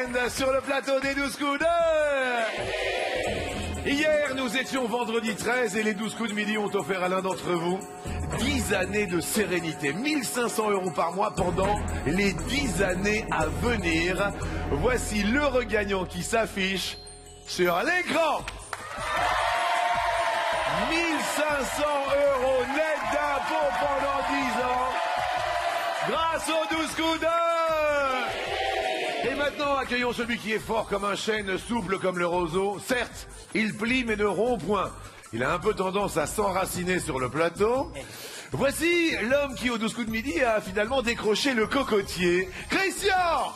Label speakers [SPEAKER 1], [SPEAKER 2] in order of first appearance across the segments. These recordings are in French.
[SPEAKER 1] week-end sur le plateau des 12 coups de... Hier, nous étions vendredi 13 et les 12 coups de midi ont offert à l'un d'entre vous 10 années de sérénité, 1500 € par mois pendant les 10 années à venir. Voici le regagnant qui s'affiche sur l'écran. 1500 € net d'impôt pendant 10 ans grâce aux 12 coups de... Et maintenant, accueillons celui qui est fort comme un chêne, souple comme le roseau. Certes, il plie mais ne rompt point. Il a un peu tendance à s'enraciner sur le plateau. Voici l'homme qui, aux 12 coups de midi, a finalement décroché le cocotier. Christian!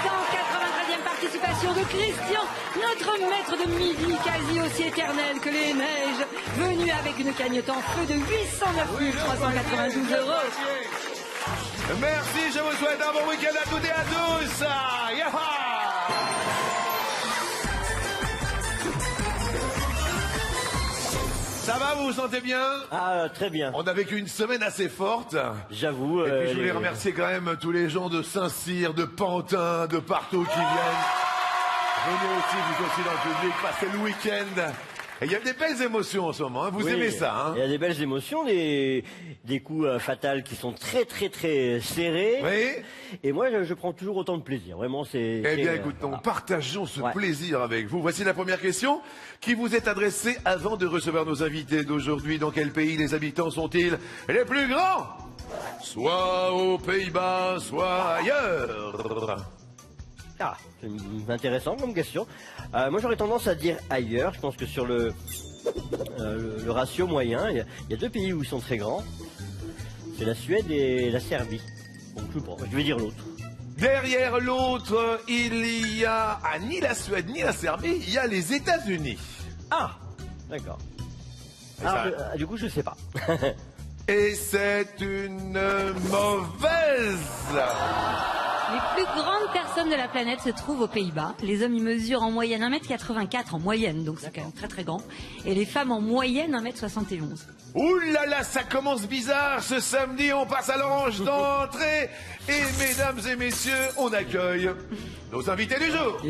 [SPEAKER 2] 193e participation de Christian, notre maître de midi, quasi aussi éternel que les neiges, venu avec une cagnotte en feu de 809 392 €.
[SPEAKER 1] Merci, je vous souhaite un bon week-end à toutes et à tous. Yaha! Ça va, vous vous sentez bien?
[SPEAKER 3] Ah, très bien.
[SPEAKER 1] On a vécu une semaine assez forte.
[SPEAKER 3] J'avoue.
[SPEAKER 1] Et puis je voulais remercier quand même tous les gens de Saint-Cyr, de Pantin, de partout qui viennent. Venez aussi, vous aussi dans le public, passez le week-end. Et il y a des belles émotions en ce moment, hein. Vous aimez ça, hein?
[SPEAKER 3] Il y a des belles émotions, des coups fatals qui sont très serrés.
[SPEAKER 1] Oui.
[SPEAKER 3] Et moi, je prends toujours autant de plaisir. Vraiment, c'est...
[SPEAKER 1] Eh bien, écoute, partageons ce plaisir avec vous. Voici la première question qui vous est adressée avant de recevoir nos invités d'aujourd'hui. Dans quel pays les habitants sont-ils les plus grands? Soit aux Pays-Bas, soit ailleurs.
[SPEAKER 3] Ah, c'est intéressant comme question. Moi, j'aurais tendance à dire ailleurs. Je pense que sur le ratio moyen, il y a deux pays où ils sont très grands. C'est la Suède et la Serbie. Donc, je vais dire l'autre.
[SPEAKER 1] Derrière l'autre, il y a ni la Suède ni la Serbie, il y a les États-Unis.
[SPEAKER 3] Ah, d'accord. Du coup, je sais pas.
[SPEAKER 1] Et c'est une mauvaise.
[SPEAKER 2] Les plus grandes personnes de la planète se trouvent aux Pays-Bas. Les hommes y mesurent en moyenne 1m84 en moyenne, donc c'est quand même très grand. Et les femmes en moyenne 1m71.
[SPEAKER 1] Ouh là là, ça commence bizarre. Ce samedi, on passe à l'orange d'entrée. Et mesdames et messieurs, on accueille nos invités du jour.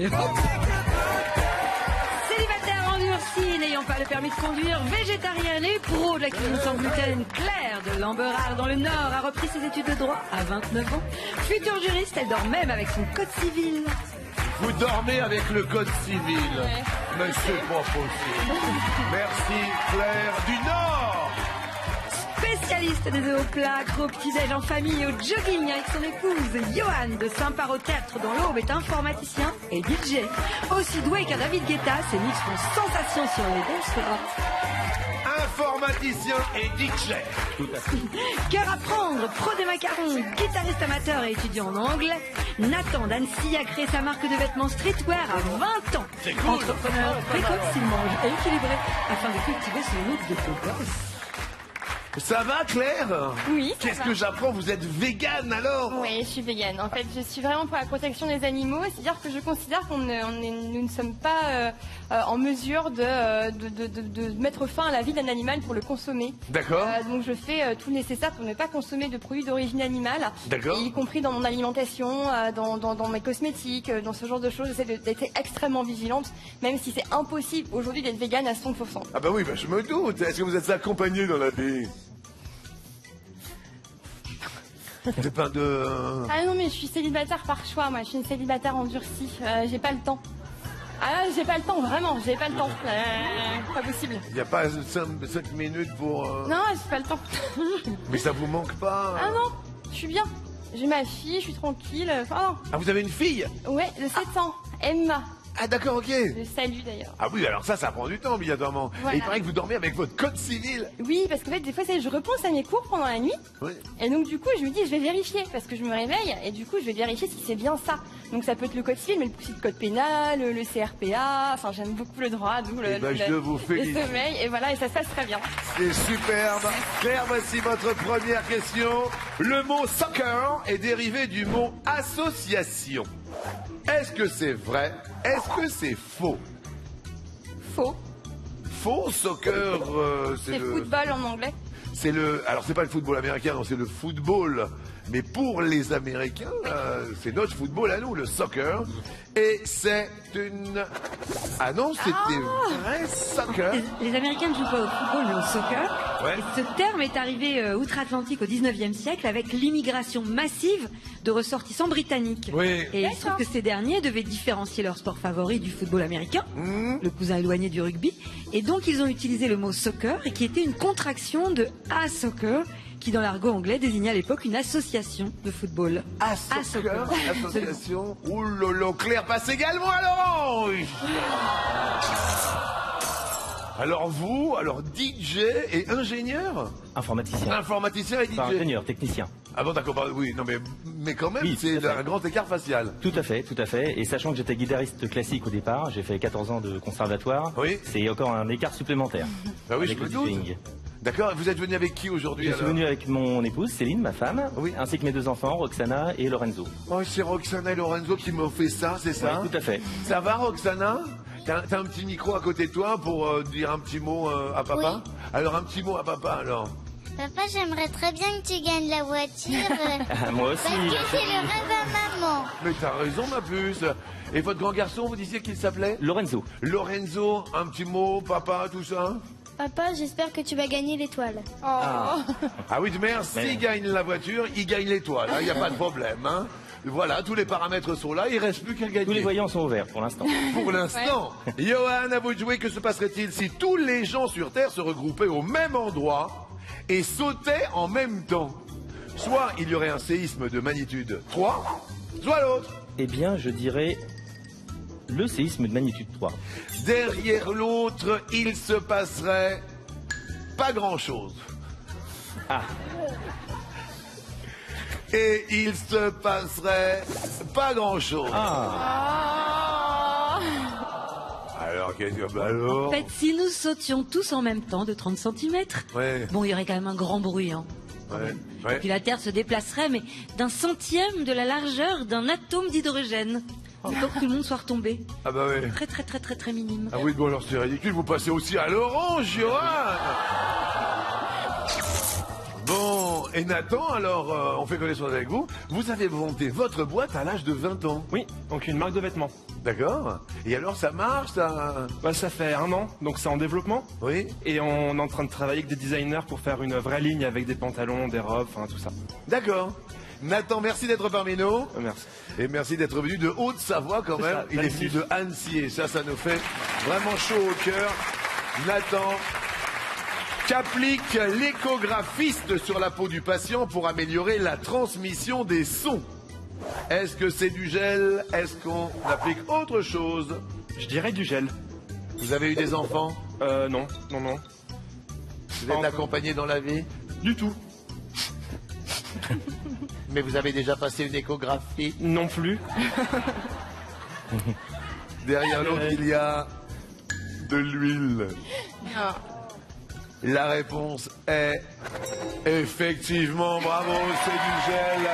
[SPEAKER 2] Célibataire endurci, n'ayant pas le permis de conduire, végétarienne et pro de la cuisine sans gluten, Claire de Lamberard dans le Nord a repris ses études de droit à 29 ans. Future juriste, elle dort même avec son code civil.
[SPEAKER 1] Vous dormez avec le code civil.
[SPEAKER 2] Ouais.
[SPEAKER 1] Mais c'est pas possible. Merci Claire du Nord.
[SPEAKER 2] Spécialiste des œufs au plat, accro au petit-déj en famille et au jogging avec son épouse, Johan de Saint-Par-au-Tertre dans l'Aube est informaticien et DJ. Aussi doué qu'un David Guetta, ses mix font sensation sur les dance floors.
[SPEAKER 1] Informaticien et DJ.
[SPEAKER 2] Cœur à prendre, pro des macarons, guitariste amateur et étudiant en anglais, Nathan d'Annecy a créé sa marque de vêtements streetwear à 20 ans.
[SPEAKER 1] C'est cool.
[SPEAKER 2] Entrepreneur précoce, il mange et équilibré afin de cultiver son look de beau gosse.
[SPEAKER 1] Ça va Claire?
[SPEAKER 4] Oui, ça
[SPEAKER 1] Qu'est-ce
[SPEAKER 4] va.
[SPEAKER 1] que j'apprends? Vous êtes végane alors?
[SPEAKER 4] Oui, je suis végane. En fait, je suis vraiment pour la protection des animaux. C'est-à-dire que je considère nous ne sommes pas en mesure de mettre fin à la vie d'un animal pour le consommer.
[SPEAKER 1] D'accord.
[SPEAKER 4] Donc je fais tout le nécessaire pour ne pas consommer de produits d'origine animale.
[SPEAKER 1] D'accord.
[SPEAKER 4] Y compris dans mon alimentation, dans mes cosmétiques, dans ce genre de choses. J'essaie d'être extrêmement vigilante, même si c'est impossible aujourd'hui d'être végane à 100%.
[SPEAKER 1] Ah bah oui, bah je me doute. Est-ce que vous êtes accompagné dans la vie? C'est pas de...
[SPEAKER 4] Ah non, mais je suis célibataire par choix, moi. Je suis une célibataire endurcie. J'ai pas le temps. Ah, j'ai pas le temps, vraiment. J'ai pas le temps. Pas possible.
[SPEAKER 1] Il n'y a pas 5 minutes pour...
[SPEAKER 4] Non, j'ai pas le temps.
[SPEAKER 1] Mais ça vous manque pas?
[SPEAKER 4] Ah non, je suis bien. J'ai ma fille, je suis tranquille. Enfin,
[SPEAKER 1] Ah, vous avez une fille?
[SPEAKER 4] non. Ouais, de 7 ans. Emma.
[SPEAKER 1] Ah d'accord, ok.
[SPEAKER 4] Je salue d'ailleurs.
[SPEAKER 1] Ah oui, alors ça prend du temps obligatoirement.
[SPEAKER 4] Voilà.
[SPEAKER 1] Et il paraît que vous dormez avec votre code civil.
[SPEAKER 4] Oui, parce qu'en fait, des fois, je repense à mes cours pendant la nuit.
[SPEAKER 1] Oui.
[SPEAKER 4] Et donc, du coup, je me dis, je vais vérifier. Parce que je me réveille. Et du coup, je vais vérifier si c'est bien ça. Donc, ça peut être le code civil, mais aussi le code pénal, le CRPA. Enfin, j'aime beaucoup le droit, d'où
[SPEAKER 1] Eh ben, je vous
[SPEAKER 4] le
[SPEAKER 1] félicite.
[SPEAKER 4] sommeil. Et voilà, et ça se passe très bien.
[SPEAKER 1] C'est superbe. Claire, voici votre première question. Le mot soccer est dérivé du mot association. Est-ce que c'est vrai? Est-ce que c'est faux?
[SPEAKER 4] Faux.
[SPEAKER 1] Faux, soccer,
[SPEAKER 4] C'est football en anglais.
[SPEAKER 1] c'est le... Alors, c'est pas le football américain, non, c'est le football Mais pour les Américains, c'est notre football à nous, le soccer. Et c'est une... Ah non, c'était vrai soccer.
[SPEAKER 2] Les Américains ne jouent pas au football, mais au soccer.
[SPEAKER 1] Ouais.
[SPEAKER 2] Et ce terme est arrivé outre-Atlantique au 19e siècle avec l'immigration massive de ressortissants britanniques.
[SPEAKER 1] Oui.
[SPEAKER 2] Et il se trouve que ces derniers devaient différencier leur sport favori du football américain, le cousin éloigné du rugby. Et donc ils ont utilisé le mot soccer, et qui était une contraction de A soccer, qui dans l'argot anglais désignait à l'époque une association de football.
[SPEAKER 1] À soccer, association. Ouh lolo, Claire passe également à l'orange. Alors vous, alors DJ et ingénieur,
[SPEAKER 5] Informaticien.
[SPEAKER 1] informaticien et DJ.
[SPEAKER 5] Enfin, ingénieur, technicien.
[SPEAKER 1] Ah bon, d'accord, oui, non mais quand même,
[SPEAKER 5] Oui,
[SPEAKER 1] c'est
[SPEAKER 5] tout à fait.
[SPEAKER 1] un grand écart facial.
[SPEAKER 5] Tout à fait, tout à fait. Et sachant que j'étais guitariste classique au départ, j'ai fait 14 ans de conservatoire.
[SPEAKER 1] Oui.
[SPEAKER 5] C'est encore un écart supplémentaire.
[SPEAKER 1] Ah oui,
[SPEAKER 5] avec
[SPEAKER 1] je me
[SPEAKER 5] le
[SPEAKER 1] doute.
[SPEAKER 5] DJing.
[SPEAKER 1] D'accord, vous êtes venu avec qui aujourd'hui
[SPEAKER 5] Je suis
[SPEAKER 1] alors
[SPEAKER 5] venu avec mon épouse, Céline, ma femme,
[SPEAKER 1] Oui.
[SPEAKER 5] ainsi que mes 2 enfants, Roxana et Lorenzo.
[SPEAKER 1] Oh, c'est Roxana et Lorenzo qui m'ont fait ça, c'est ça
[SPEAKER 5] Oui, tout à fait.
[SPEAKER 1] Ça va Roxana? T'as un petit micro à côté de toi pour dire un petit mot à papa?
[SPEAKER 6] Oui.
[SPEAKER 1] Alors un petit mot à papa alors.
[SPEAKER 6] Papa, j'aimerais très bien que tu gagnes la voiture.
[SPEAKER 5] Moi aussi.
[SPEAKER 6] Parce que c'est le rêve à maman.
[SPEAKER 1] Mais t'as raison ma puce. Et votre grand garçon, vous disiez qu'il s'appelait
[SPEAKER 5] Lorenzo.
[SPEAKER 1] Lorenzo, un petit mot, papa, tout ça?
[SPEAKER 6] Papa, j'espère que tu vas gagner l'étoile.
[SPEAKER 1] Ah oui, merci,
[SPEAKER 5] Mais-
[SPEAKER 1] il gagne la voiture, il gagne l'étoile, il n'y a pas de problème. Hein. Voilà, tous les paramètres sont là, il ne reste plus qu'à gagner.
[SPEAKER 5] Tous les voyants sont ouverts pour l'instant.
[SPEAKER 1] Pour l'instant. Johan, à vous de jouer, que se passerait-il si tous les gens sur Terre se regroupaient au même endroit et sautaient en même temps? Soit il y aurait un séisme de magnitude 3, soit l'autre.
[SPEAKER 5] Eh bien, je dirais le séisme de magnitude 3.
[SPEAKER 1] Derrière l'autre, il se passerait pas grand-chose.
[SPEAKER 5] Ah,
[SPEAKER 1] Et il se passerait pas grand-chose.
[SPEAKER 5] ah.
[SPEAKER 1] Alors, qu'est-ce que... bah alors
[SPEAKER 2] En fait, si nous sautions tous en même temps de 30 cm,
[SPEAKER 1] Ouais,
[SPEAKER 2] bon, il y aurait quand même un grand bruit. Hein.
[SPEAKER 1] ouais,
[SPEAKER 2] Et
[SPEAKER 1] ouais.
[SPEAKER 2] puis la Terre se déplacerait, mais d'un centième de la largeur d'un atome d'hydrogène. Il faut que tout le monde soit retombé.
[SPEAKER 1] Ah bah ouais.
[SPEAKER 2] Très très très très très minime.
[SPEAKER 1] Ah oui, bon alors c'est ridicule, vous passez aussi à l'orange, Johan. Bon, et Nathan, alors on fait connaissance avec vous. Vous avez monté votre boîte à l'âge de 20 ans.
[SPEAKER 7] Oui, donc une marque de vêtements.
[SPEAKER 1] D'accord. Et alors ça marche, ça?
[SPEAKER 7] Bah, ça fait 1 an, donc c'est en développement.
[SPEAKER 1] Oui.
[SPEAKER 7] Et on est en train de travailler avec des designers pour faire une vraie ligne avec des pantalons, des robes, enfin tout ça.
[SPEAKER 1] D'accord. Nathan, merci d'être parmi nous.
[SPEAKER 7] Merci.
[SPEAKER 1] Et merci d'être venu de Haute-Savoie quand
[SPEAKER 7] C'est
[SPEAKER 1] même.
[SPEAKER 7] ça,
[SPEAKER 1] Il est
[SPEAKER 7] d'Annecy.
[SPEAKER 1] venu de Annecy et ça nous fait vraiment chaud au cœur. Nathan, qu'applique l'échographiste sur la peau du patient pour améliorer la transmission des sons? Est-ce que c'est du gel? Est-ce qu'on applique autre chose?
[SPEAKER 7] Je dirais du gel.
[SPEAKER 1] Vous avez eu des enfants?
[SPEAKER 7] Non.
[SPEAKER 1] Vous êtes
[SPEAKER 7] Enfin.
[SPEAKER 1] accompagné dans la vie?
[SPEAKER 7] Du tout.
[SPEAKER 1] Mais vous avez déjà passé une échographie?
[SPEAKER 7] Non plus.
[SPEAKER 1] Derrière l'autre, il y a de l'huile. La réponse est effectivement, bravo, c'est du gel.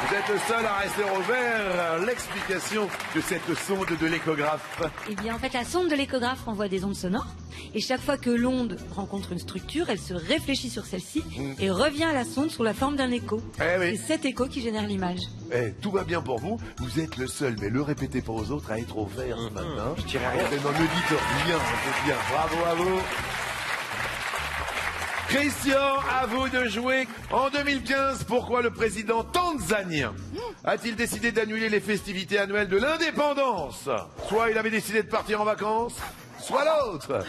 [SPEAKER 1] Vous êtes le seul à rester au vert. L'explication de cette sonde de l'échographe.
[SPEAKER 2] Eh bien, en fait, la sonde de l'échographe envoie des ondes sonores. Et chaque fois que l'onde rencontre une structure, elle se réfléchit sur celle-ci et revient à la sonde sous la forme d'un écho.
[SPEAKER 1] Eh oui.
[SPEAKER 2] C'est cet écho qui génère l'image.
[SPEAKER 1] Eh, tout va bien pour vous. Vous êtes le seul, mais le répétez pas aux autres, à être au vert ce matin. Je dirais rien. Non, ne dites rien, c'est bien. Bravo à vous. Christian, à vous de jouer. En 2015, pourquoi le président tanzanien a-t-il décidé d'annuler les festivités annuelles de l'indépendance? Soit il avait décidé de partir en vacances, soit l'autre.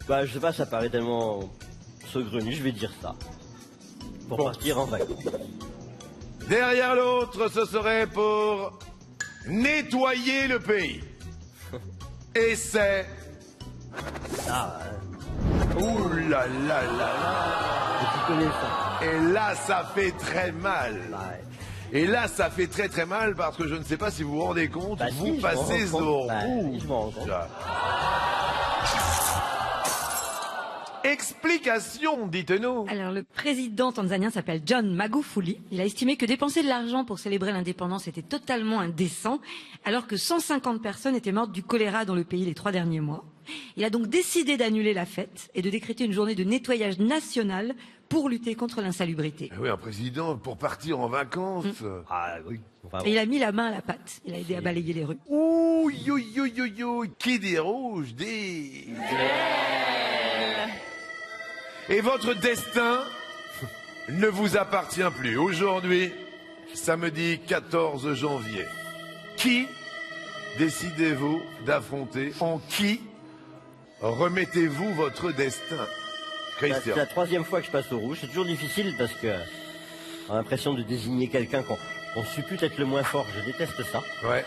[SPEAKER 3] Bah, je sais pas, ça paraît tellement saugrenu, je vais dire ça. Pour
[SPEAKER 1] Bon.
[SPEAKER 3] partir en vacances.
[SPEAKER 1] Derrière l'autre, ce serait pour nettoyer le pays. Et c'est...
[SPEAKER 3] Ah,
[SPEAKER 1] Ouh là là là
[SPEAKER 3] tu connais ça.
[SPEAKER 1] là. Et là, ça fait très mal.
[SPEAKER 3] Ouais.
[SPEAKER 1] Et là, ça fait très très mal parce que je ne sais pas si vous vous rendez compte,
[SPEAKER 3] Bah,
[SPEAKER 1] vous
[SPEAKER 3] si, je
[SPEAKER 1] passez
[SPEAKER 3] m'en rends
[SPEAKER 1] au
[SPEAKER 3] compte. Bah,
[SPEAKER 1] rouge.
[SPEAKER 3] je m'en rends compte.
[SPEAKER 1] Explication, dites-nous.
[SPEAKER 2] Alors, le président tanzanien s'appelle John Magufuli. Il a estimé que dépenser de l'argent pour célébrer l'indépendance était totalement indécent, alors que 150 personnes étaient mortes du choléra dans le pays les 3 derniers mois. Il a donc décidé d'annuler la fête et de décréter une journée de nettoyage national pour lutter contre l'insalubrité.
[SPEAKER 1] Oui, un président pour partir en vacances.
[SPEAKER 3] Ah oui. Enfin,
[SPEAKER 2] Et il a mis la main à la pâte. Il a aidé à balayer les rues.
[SPEAKER 1] Ouh, yo, yo, yo, yo, qui dérouge des... Et votre destin ne vous appartient plus. Aujourd'hui, samedi 14 janvier, qui décidez-vous d'affronter? En qui remettez-vous votre destin?
[SPEAKER 3] c'est
[SPEAKER 1] Christian.
[SPEAKER 3] la troisième fois que je passe au rouge. C'est toujours difficile parce que on a l'impression de désigner quelqu'un qu'on suppute être le moins fort. Je déteste ça.
[SPEAKER 1] Ouais.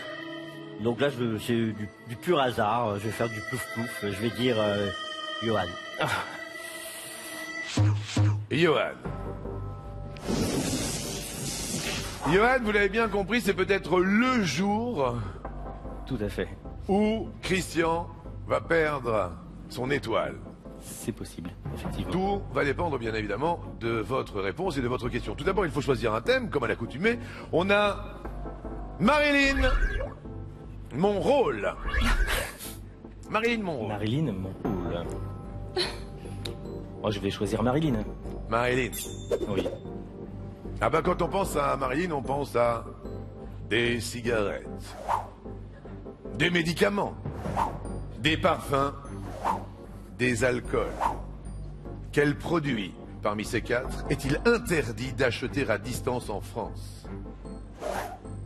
[SPEAKER 3] Donc là, c'est du pur hasard. Je vais faire du plouf-plouf. Je vais dire Johan.
[SPEAKER 1] Johan. Johan, vous l'avez bien compris, c'est peut-être le jour
[SPEAKER 5] Tout à fait.
[SPEAKER 1] où Christian va perdre son étoile.
[SPEAKER 5] C'est possible, effectivement.
[SPEAKER 1] Tout va dépendre bien évidemment de votre réponse et de votre question. Tout d'abord, il faut choisir un thème, comme à l'accoutumée. On a Marilyn, mon rôle. Marilyn, mon rôle.
[SPEAKER 5] Marilyn, mon rôle. Moi, je vais choisir Marilyn.
[SPEAKER 1] Marilyn.
[SPEAKER 5] Oui.
[SPEAKER 1] Ah bah quand on pense à Marilyn, on pense à des cigarettes, des médicaments, des parfums, des alcools. Quel produit parmi ces quatre est-il interdit d'acheter à distance en France?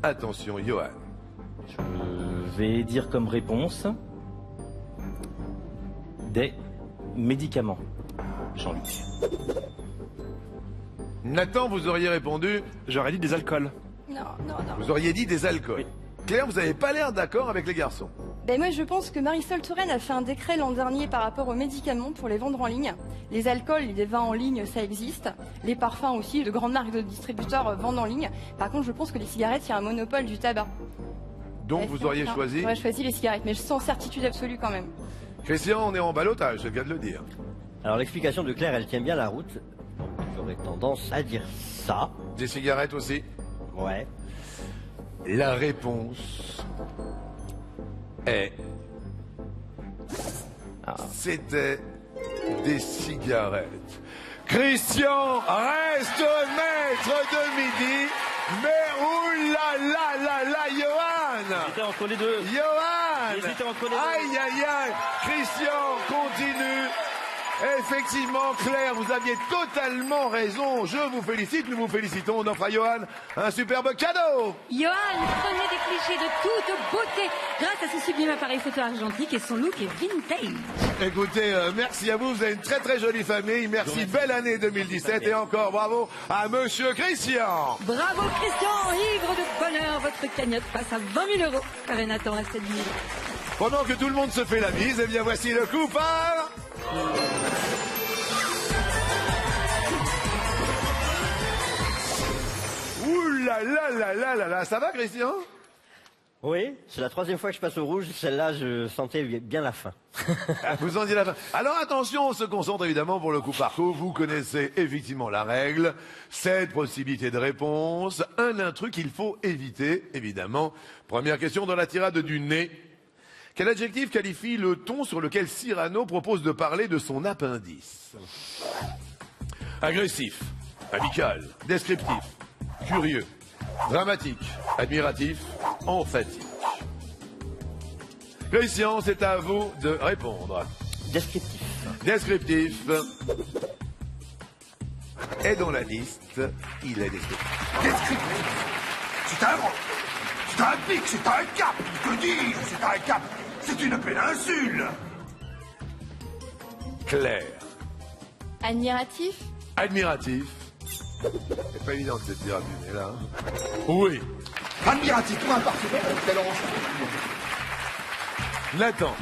[SPEAKER 1] Attention, Johan.
[SPEAKER 5] Je vais dire comme réponse des médicaments. Jean-Luc.
[SPEAKER 1] Nathan, vous auriez répondu,
[SPEAKER 7] J'aurais dit des alcools.
[SPEAKER 4] Non, non, non.
[SPEAKER 1] vous auriez dit des alcools. Claire, vous n'avez pas l'air d'accord avec les garçons.
[SPEAKER 4] Ben moi, je pense que Marisol Touraine a fait un décret l'an dernier par rapport aux médicaments pour les vendre en ligne. Les alcools, les vins en ligne, ça existe. Les parfums aussi, de grandes marques de distributeurs vendent en ligne. Par contre, je pense que les cigarettes, il y a un monopole du tabac.
[SPEAKER 1] Donc
[SPEAKER 4] Elle
[SPEAKER 1] vous
[SPEAKER 4] fait
[SPEAKER 1] auriez
[SPEAKER 4] un-
[SPEAKER 1] choisi.
[SPEAKER 4] J'aurais choisi les cigarettes, mais sans certitude absolue quand même.
[SPEAKER 1] Christian, on est en ballottage, je viens de le dire.
[SPEAKER 3] Alors l'explication de Claire, elle tient bien la route. Donc j'aurais tendance à dire ça.
[SPEAKER 1] Des cigarettes aussi.
[SPEAKER 3] Ouais.
[SPEAKER 1] La réponse est... C'était des cigarettes. Christian reste maître de midi, mais oulala, Johan!
[SPEAKER 5] J'étais entre les deux.
[SPEAKER 1] Johan!
[SPEAKER 5] J'hésitais entre les deux.
[SPEAKER 1] Aïe, aïe, aïe! Christian continue. Effectivement, Claire, vous aviez totalement raison. Je vous félicite, nous vous félicitons. On offre à Johan un superbe cadeau.
[SPEAKER 2] Johan, prenez des clichés de toute beauté grâce à ce sublime appareil photo argentique et son look est vintage.
[SPEAKER 1] Écoutez, merci à vous. Vous avez une très très jolie famille. Merci, belle année 2017. Et encore bravo à Monsieur Christian.
[SPEAKER 2] Bravo Christian, ivre de bonheur, votre cagnotte passe à 20 000 euros. Car Nathan à 7 000.
[SPEAKER 1] Pendant que tout le monde se fait la bise, eh bien voici le coup par... Ouh là là là là là là, ça va Christian?
[SPEAKER 3] Oui, c'est la troisième fois que je passe au rouge. Celle-là, je sentais bien la fin.
[SPEAKER 1] Vous en dites la fin. Alors attention, on se concentre évidemment pour le coup par coup. Vous connaissez effectivement la règle. 7 possibilités de réponse. Un intrus qu'il faut éviter, évidemment. Première question dans la tirade du nez. Quel adjectif qualifie le ton sur lequel Cyrano propose de parler de son appendice? Agressif, amical, descriptif, curieux, dramatique, admiratif, emphatique. Christian, c'est à vous de répondre.
[SPEAKER 3] Descriptif.
[SPEAKER 1] Descriptif. Et dans la liste, il est descriptif.
[SPEAKER 8] Descriptif. C'est un pic, c'est un cap. Que dis-je? C'est un cap. C'est une péninsule.
[SPEAKER 1] Claire.
[SPEAKER 4] Admiratif.
[SPEAKER 1] Admiratif. C'est pas évident de cette tirade du nez là. Oui.
[SPEAKER 8] Admiratif, point parfait. Quel ange.
[SPEAKER 1] Nathan.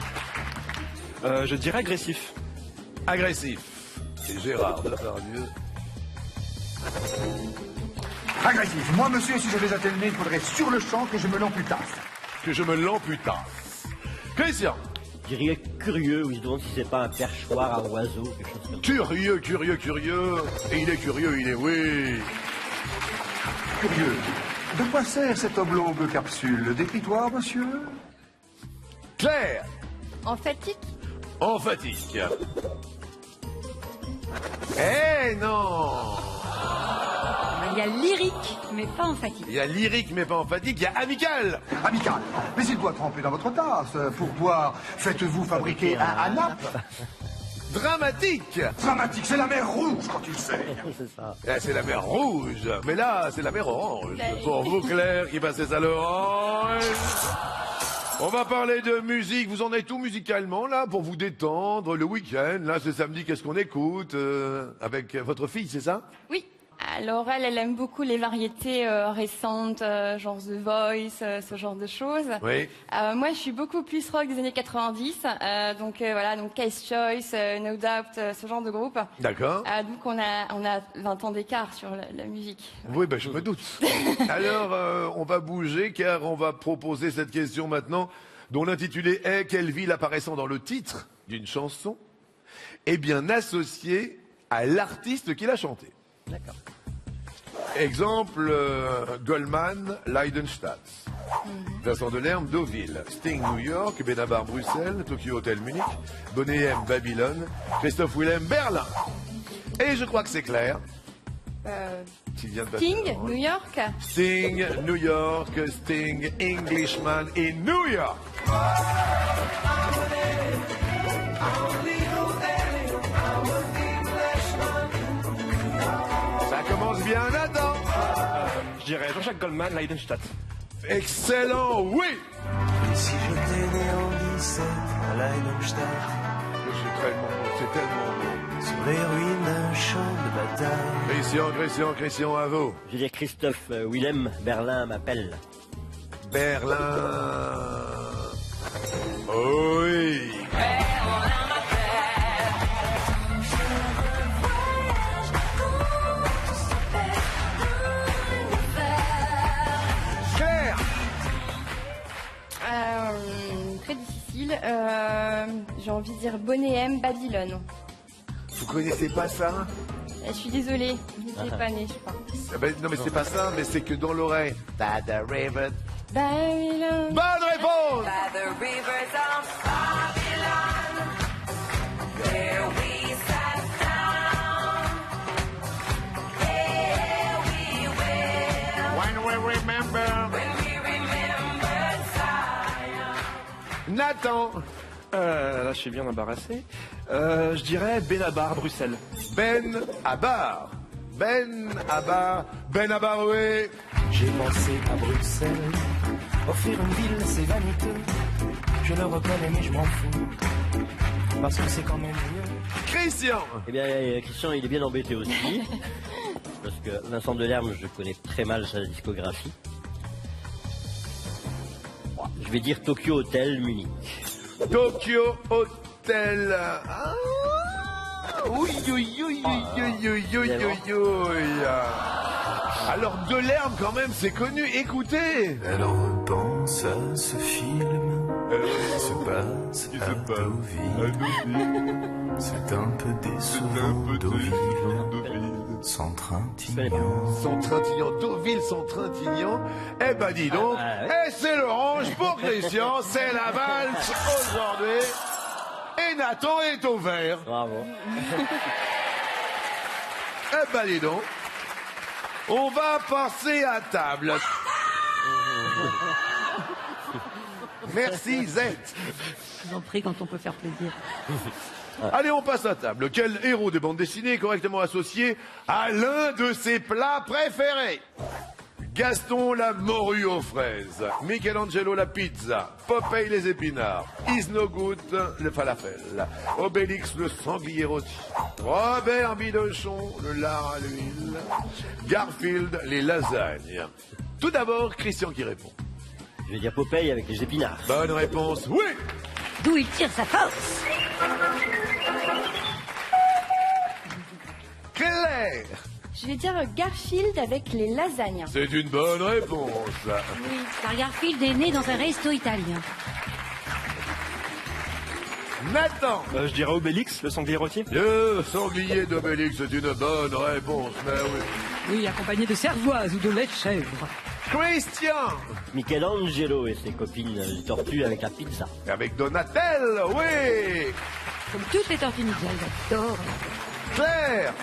[SPEAKER 7] Je dirais agressif.
[SPEAKER 1] Agressif. Et Gérard Depardieu.
[SPEAKER 8] Agressif. Moi, monsieur, si je vais atteindre, il faudrait sur le champ que je me l'amputasse.
[SPEAKER 1] Que je me l'amputasse. Christian.
[SPEAKER 3] Je dirais curieux, ou je demande si c'est pas un perchoir à oiseaux, quelque chose comme ça.
[SPEAKER 1] Curieux, curieux, curieux. Et il est curieux, il est oui.
[SPEAKER 8] Curieux. De quoi sert cette oblongue capsule? Décris-toi, monsieur.
[SPEAKER 1] Claire.
[SPEAKER 4] Emphatique.
[SPEAKER 1] emphatique. Eh non!
[SPEAKER 2] Il y a lyrique, mais pas emphatique.
[SPEAKER 1] Il y a lyrique mais pas emphatique, il y a amical.
[SPEAKER 8] Amical. Mais il doit tremper dans votre tasse. Pour boire, faites-vous fabriquer un nappe.
[SPEAKER 1] Dramatique.
[SPEAKER 8] Dramatique, c'est la mer rouge quand tu le sais.
[SPEAKER 3] C'est ça.
[SPEAKER 1] Eh, c'est la mer rouge, mais là c'est la mer orange. Pour vous Claire qui passez à l'orange. On va parler de musique, vous en êtes où musicalement là pour vous détendre le week-end? Là c'est samedi, qu'est-ce qu'on écoute avec votre fille, c'est ça?
[SPEAKER 4] Oui. Alors elle aime beaucoup les variétés récentes, genre The Voice, ce genre de choses.
[SPEAKER 1] Oui.
[SPEAKER 4] Moi, je suis beaucoup plus rock des années 90, donc voilà, donc Case Choice, No Doubt, ce genre de groupe.
[SPEAKER 1] D'accord.
[SPEAKER 4] Donc on a 20 ans d'écart sur la musique.
[SPEAKER 1] Oui, ben je me doute. Alors, on va bouger car on va proposer cette question maintenant dont l'intitulé est « Quelle ville apparaissant dans le titre d'une chanson est bien associée à l'artiste qui l'a chantée ?»
[SPEAKER 3] D'accord.
[SPEAKER 1] Exemple, Goldman, Leidenstadt. Vincent Delerme, Deauville. Sting, New York. Benabar, Bruxelles. Tokyo Hotel, Munich. Bonnet M, Babylone. Christophe Willem, Berlin. Et je crois que c'est clair. Qui vient de passer
[SPEAKER 4] Sting,
[SPEAKER 1] devant.
[SPEAKER 4] New York.
[SPEAKER 1] Sting, New York. Sting, Englishman in New York. Ça commence bien, Nathan.
[SPEAKER 7] Je dirais Jean-Jacques Goldman, Leidenstadt.
[SPEAKER 1] Excellent, oui.
[SPEAKER 9] Et si j'étais né en 17 à Leidenstadt,
[SPEAKER 1] C'est tellement beau.
[SPEAKER 9] sur les ruines d'un champ de bataille.
[SPEAKER 1] Christian, à vous.
[SPEAKER 3] Je veux dire Christophe Willem, Berlin m'appelle.
[SPEAKER 1] Berlin. Oh oui. Claire.
[SPEAKER 4] Très difficile. J'ai envie de dire Bonnet M, Babylone.
[SPEAKER 1] Vous connaissez pas ça?
[SPEAKER 4] Je suis désolée, je n'étais pas née, je crois.
[SPEAKER 1] Eh ben, non mais c'est pas ça, mais c'est que dans l'oreille.
[SPEAKER 4] Babylone.
[SPEAKER 1] Bonne réponse. When we remember. Nathan.
[SPEAKER 7] Là, je suis bien embarrassé. Je dirais Benabar, Bruxelles.
[SPEAKER 1] Ben Abar. Ben Abar, oui.
[SPEAKER 9] J'ai pensé à Bruxelles, offrir une ville c'est vaniteux. Je le reconnais mais je m'en fous, parce que c'est quand même mieux.
[SPEAKER 1] Christian.
[SPEAKER 3] Eh bien, Christian, il est bien embêté aussi. Parce que Vincent Delerme, je connais très mal sa discographie. Je vais dire Tokyo Hotel, Munich.
[SPEAKER 1] Tokyo Hotel. Ah, oui, oui, oui, oui, oui, oui, oui, oui, oui. Alors Delerme quand même, c'est connu. Écoutez.
[SPEAKER 9] Elle repense à ce film qui se passe à Deauville. C'est un peu décevant, Deauville, sans Trintignant.
[SPEAKER 1] Sans Trintignant, Deauville sans Trintignant. Eh ben dis donc, et c'est l'orange pour Christian, c'est la valse aujourd'hui. Et Nathan est au vert.
[SPEAKER 3] Bravo.
[SPEAKER 1] Eh ben dis donc, on va passer à table. Merci Z.
[SPEAKER 2] Je vous en prie, quand on peut faire plaisir.
[SPEAKER 1] Allez, on passe à table. Quel héros de bande dessinée est correctement associé à l'un de ses plats préférés? Gaston la morue aux fraises, Michelangelo la pizza, Popeye les épinards, Isnogout le falafel, Obélix le sanglier rôti, Robert Bidochon le lard à l'huile, Garfield les lasagnes. Tout d'abord, Christian qui répond.
[SPEAKER 3] Je vais dire Popeye avec les épinards.
[SPEAKER 1] Bonne réponse, oui.
[SPEAKER 2] D'où il tire sa force.
[SPEAKER 1] Claire.
[SPEAKER 4] Je vais dire Garfield avec les lasagnes.
[SPEAKER 1] C'est une bonne réponse.
[SPEAKER 2] Oui, car Garfield est né dans un resto italien.
[SPEAKER 1] Nathan.
[SPEAKER 7] Je dirais Obélix, le sanglier rôti.
[SPEAKER 1] Le sanglier d'Obélix, c'est une bonne réponse, mais oui.
[SPEAKER 2] Oui, accompagné de cervoise ou de lait de chèvre.
[SPEAKER 1] Christian.
[SPEAKER 3] Michelangelo et ses copines les tortues avec la pizza.
[SPEAKER 1] Avec Donatello, oui.
[SPEAKER 2] Comme toutes les tortues ninja, j'adore.
[SPEAKER 1] Claire.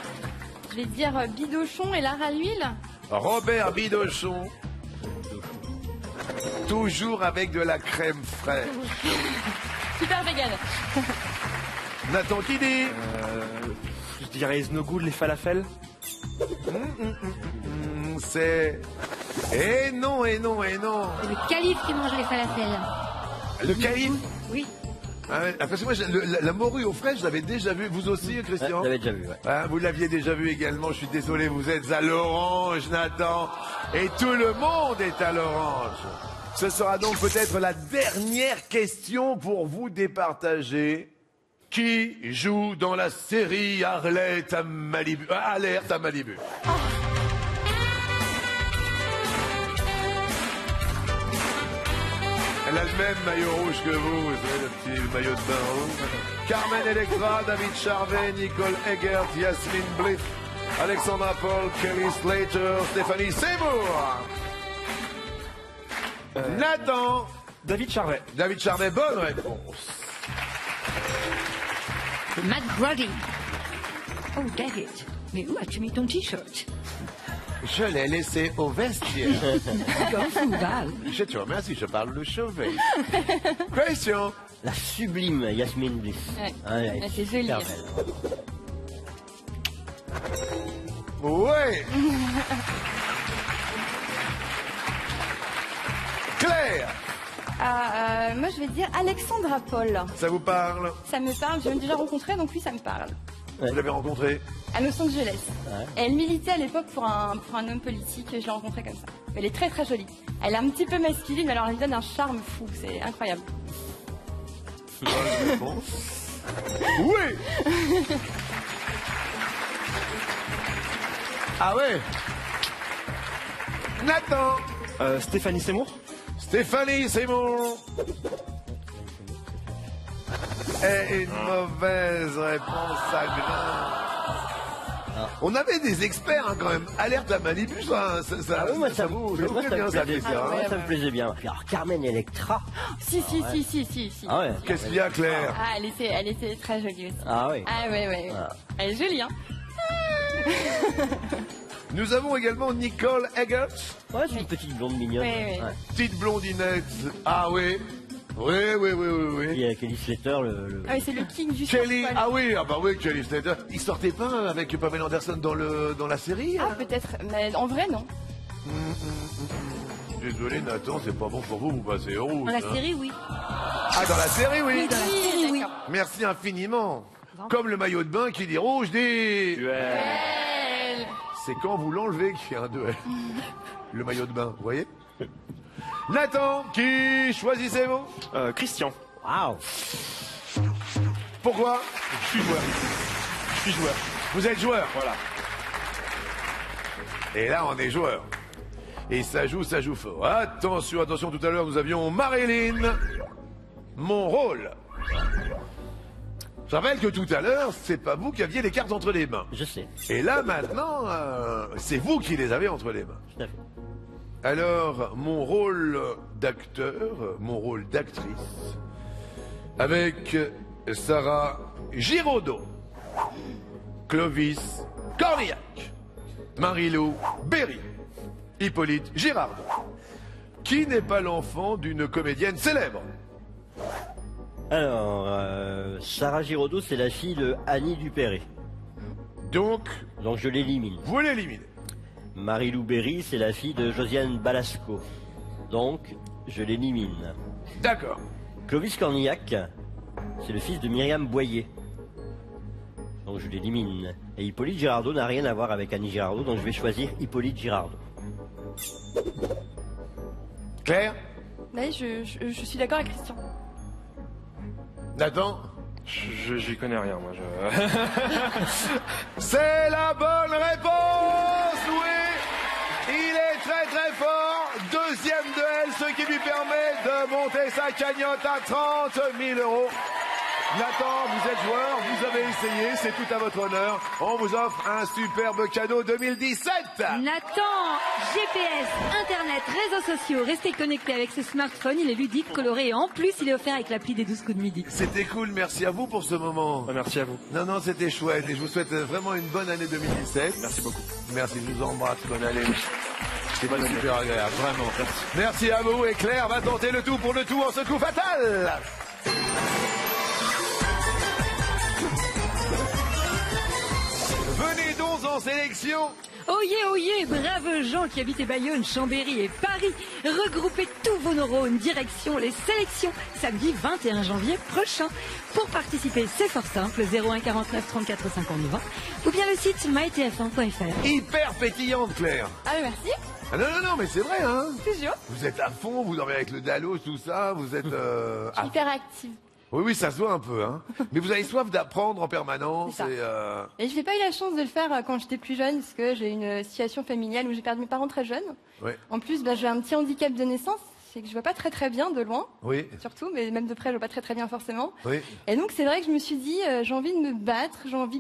[SPEAKER 4] Je vais dire Bidochon et Lara à l'huile.
[SPEAKER 1] Robert Bidochon. Toujours avec de la crème fraîche.
[SPEAKER 4] Super vegan.
[SPEAKER 1] Nathan qui dit
[SPEAKER 7] Je dirais Isnogoud, les falafels.
[SPEAKER 1] C'est... Eh non, eh non, eh non.
[SPEAKER 2] C'est le calife qui mange les falafels.
[SPEAKER 1] Le calife.
[SPEAKER 2] Oui.
[SPEAKER 1] Ah, parce que moi, la morue aux fraises, je l'avais déjà vu. Vous aussi, Christian?
[SPEAKER 3] Je l'avais déjà vu, ouais.
[SPEAKER 1] Ah, vous l'aviez déjà vu également. Je suis désolé, vous êtes à l'orange, Nathan. Et tout le monde est à l'orange. Ce sera donc peut-être la dernière question pour vous départager. Qui joue dans la série Alerte à Malibu? Alerte à Malibu. Elle a le même maillot rouge que vous, le petit maillot de bain rouge. Carmen Electra, David Charvet, Nicole Eggert, Yasmine Bliff, Alexandra Paul, Kelly Slater, Stéphanie Seymour. Nathan.
[SPEAKER 7] David Charvet.
[SPEAKER 1] David Charvet, bonne réponse.
[SPEAKER 2] Matt Brody. Oh, David, mais où as-tu mis ton t-shirt?
[SPEAKER 1] Je l'ai laissé au vestiaire. Je te remercie, je parle de chevet. Question.
[SPEAKER 3] La sublime Yasmine Bliss.
[SPEAKER 4] Ouais.
[SPEAKER 3] Elle est
[SPEAKER 4] C'est joli.
[SPEAKER 3] super belle.
[SPEAKER 1] Ouais. Claire.
[SPEAKER 4] Moi, je vais dire Alexandra Paul.
[SPEAKER 1] Ça vous parle?
[SPEAKER 4] Ça me parle, je l'ai déjà rencontrée, donc oui, ça me parle.
[SPEAKER 1] Vous l'avez rencontré?
[SPEAKER 4] À Los Angeles.
[SPEAKER 3] Ouais.
[SPEAKER 4] Et elle militait à l'époque pour un homme politique, je l'ai rencontrée comme ça. Elle est très très jolie. Elle est un petit peu masculine, mais alors elle lui donne un charme fou, c'est incroyable.
[SPEAKER 1] Oui. Ah ouais. Nathan.
[SPEAKER 7] Stéphanie Seymour.
[SPEAKER 1] Stéphanie Seymour. Et une mauvaise réponse à Grain. On avait des experts hein, quand même. Alerte à Malibu, ça
[SPEAKER 3] moi, ça
[SPEAKER 1] vous
[SPEAKER 3] me
[SPEAKER 1] plaît bien, ça fait
[SPEAKER 3] plaisait bien.
[SPEAKER 1] ça.
[SPEAKER 3] Ouais, ça me plaisait bien. Alors, Carmen Electra.
[SPEAKER 4] Si.
[SPEAKER 3] Ah ouais.
[SPEAKER 1] Qu'est-ce qu'il y a, Claire?
[SPEAKER 4] Ah, elle était très jolie aussi.
[SPEAKER 3] Ah oui.
[SPEAKER 4] Ah ouais.
[SPEAKER 3] Ah.
[SPEAKER 4] Elle est jolie, hein.
[SPEAKER 1] Nous avons également Nicole Eggert,
[SPEAKER 3] Ouais, c'est une petite blonde mignonne.
[SPEAKER 4] Oui.
[SPEAKER 3] Ouais.
[SPEAKER 1] petite blondinette. Ah oui. Oui.
[SPEAKER 3] Il y a Kelly Slater,
[SPEAKER 4] Ah oui, c'est le king du
[SPEAKER 1] Kelly,
[SPEAKER 4] sport.
[SPEAKER 1] ah oui, Kelly Slater. Il sortait pas avec Pamela Anderson dans la série?
[SPEAKER 4] Ah, peut-être, mais en vrai, non.
[SPEAKER 1] Désolé Nathan, c'est pas bon pour vous, vous passez au rouge.
[SPEAKER 2] Dans la
[SPEAKER 1] hein.
[SPEAKER 2] série, oui.
[SPEAKER 1] Ah, dans la série, oui.
[SPEAKER 2] Oui, dans la série, oui.
[SPEAKER 4] D'accord.
[SPEAKER 1] Merci infiniment. Comme le maillot de bain qui dit rouge dit...
[SPEAKER 4] Elle.
[SPEAKER 1] C'est quand vous l'enlevez qu'il y a un duel. Le maillot de bain, vous voyez? Nathan, qui choisissez-vous?
[SPEAKER 7] Christian.
[SPEAKER 3] Waouh.
[SPEAKER 1] Pourquoi?
[SPEAKER 7] Je suis joueur.
[SPEAKER 1] Vous êtes joueur.
[SPEAKER 7] Voilà.
[SPEAKER 1] Et là, on est joueur. Et ça joue fort. Attention, tout à l'heure, nous avions Marilyn. Mon rôle. Je rappelle que tout à l'heure, c'est pas vous qui aviez les cartes entre les mains.
[SPEAKER 3] Je sais.
[SPEAKER 1] Et là, maintenant, c'est vous qui les avez entre les mains.
[SPEAKER 3] Tout à fait.
[SPEAKER 1] Alors, mon rôle d'acteur, mon rôle d'actrice, avec Sarah Giraudot, Clovis Cornillac, Marie-Lou Berry, Hippolyte Girardot. Qui n'est pas l'enfant d'une comédienne célèbre?
[SPEAKER 3] Alors, Sarah Giraudot, c'est la fille de Annie Dupéré.
[SPEAKER 1] Donc,
[SPEAKER 3] Je l'élimine.
[SPEAKER 1] vous l'éliminez.
[SPEAKER 3] Marie-Lou Berry, c'est la fille de Josiane Balasco. Donc, je l'élimine.
[SPEAKER 1] D'accord.
[SPEAKER 3] Clovis Cornillac, c'est le fils de Myriam Boyer. Donc, je l'élimine. Et Hippolyte Girardot n'a rien à voir avec Annie Girardot, donc je vais choisir Hippolyte Girardot.
[SPEAKER 1] Claire?
[SPEAKER 4] Là, je suis d'accord avec Christian.
[SPEAKER 1] Nathan?
[SPEAKER 7] J'y connais rien, moi.
[SPEAKER 1] C'est la bonne réponse, oui. Il est très fort. Deuxième duel, ce qui lui permet de monter sa cagnotte à 30 000 €. Nathan, vous êtes joueur, vous vous avez essayé, c'est tout à votre honneur. On vous offre un superbe cadeau 2017.
[SPEAKER 2] Nathan, GPS, Internet, réseaux sociaux, restez connectés avec ce smartphone, il est ludique, coloré et en plus il est offert avec l'appli des 12 coups de midi.
[SPEAKER 1] C'était cool, merci à vous pour ce moment.
[SPEAKER 7] Merci à vous.
[SPEAKER 1] Non, non, c'était chouette et je vous souhaite vraiment une bonne année 2017.
[SPEAKER 7] Merci beaucoup.
[SPEAKER 1] Merci, je vous embrasse, bonne année. C'était super agréable, vraiment. Merci à vous et Claire va tenter le tout pour le tout en ce coup fatal. Venez donc en sélection.
[SPEAKER 2] Oyez, braves gens qui habitent Bayonne, Chambéry et Paris, regroupez tous vos neurones, direction les sélections, samedi 21 janvier prochain. Pour participer, c'est fort simple, 01 49 34 50 20, ou bien le site mytf1.fr.
[SPEAKER 1] Hyper pétillante, Claire.
[SPEAKER 4] Ah, mais merci.
[SPEAKER 1] Ah non, non, non, mais c'est vrai, hein.
[SPEAKER 4] C'est sûr.
[SPEAKER 1] Vous êtes à fond, vous dormez avec le Dallos, tout ça, vous êtes... à
[SPEAKER 4] Hyper active.
[SPEAKER 1] Oui, oui, ça se voit un peu, hein. Mais vous avez soif d'apprendre en permanence.
[SPEAKER 4] C'est ça.
[SPEAKER 1] Et
[SPEAKER 4] Et je n'ai pas eu la chance de le faire quand j'étais plus jeune, parce que j'ai une situation familiale où j'ai perdu mes parents très jeunes.
[SPEAKER 1] Ouais.
[SPEAKER 4] En plus, j'ai un petit handicap de naissance, c'est que je vois pas très bien de loin,
[SPEAKER 1] Oui,
[SPEAKER 4] surtout, mais même de près, je vois pas très bien forcément.
[SPEAKER 1] oui.
[SPEAKER 4] Et donc, c'est vrai que je me suis dit, j'ai envie de me battre,